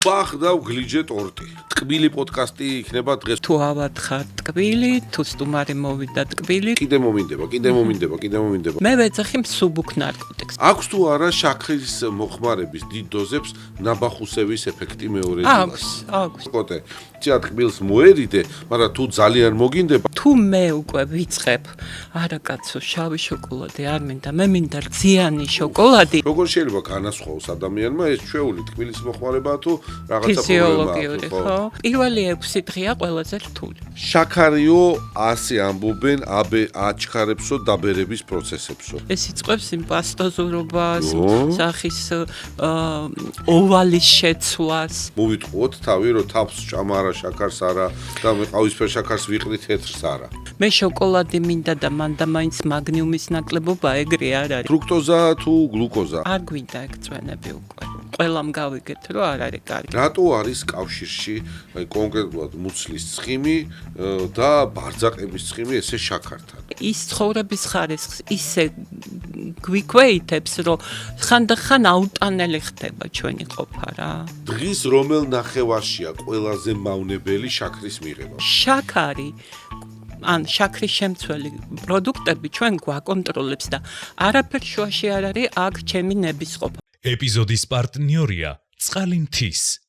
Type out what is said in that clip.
ბახ და გლიჯე ტორტი. ტკბილი პოდკასტი იქნება დღეს. თუ ავათხარ ტკბილი, თუ სტუმარი მოვიდა ტკბილი. კიდე მომინდება. მე ვეძახი მსუბუქ ნარკოტიკს. აქვს თუ არა შაქრის მოხმარების დიდ დოზებს ნაბახუსევის ეფექტი მეორე დილას? აქვს. კოტე, ცია ტკბილს მოერიდე, მაგრამ თუ ძალიან მოგინდება, თუ მე უკვე ვიწყებ, არა კაცო, შავი შოკოლადი არ მინდა, მე მინდა რძიანი შოკოლადი. როგორ შეიძლება განასხვაოს ადამიანმა ეს ჩვეული ტკბილის მოხმარება თუ რაღაცა ფიზიოლოგიური, ხო? პირველი 6 დღეა ყველაზე რთული. შაქარიო ასე ამბობენ აჩქარებსო დაბერების პროცესებსო. ეს იწყებს იმ პასტოზურობას, სახის ოვალის შეცვლას. მოვიტყუოთ თავი, რომ თავს ჭამარა შაქარს არა და მე ყავისფერ შაქარს ვიყრი თეთრს არა. მე შოკოლადი მინდა და მანდა მაინც მაგნიუმის ნაკლებობა ეგრე არ არის. ფრუქტოზა თუ გლუკოზა? არ გვინდა ეგ წვენები უკვე. ყველამ გავიგეთ, რომ არ არის კარგი. რატო არის კავშირში, აი კონკრეტულად მუცლის ცხიმი და ბარძაყების ცხიმი ესე შაქართან? ის ცხოვრების ხარისხს ისე გვიქვეითებს, რომ ხანდახან აუტანელი ხდება ჩვენი ყოფა რა. დღის რომელ ნახევარშია ყველაზე მავნებელი შაქრის მიღება? შაქარი ან შაქრის შემცველი პროდუქტები ჩვენ გვაკონტროლებს და არაფერ შუაში არ არის აქ ჩემი ნების ყოფა. ეპიზოდის პარტნიორია წყალი მთის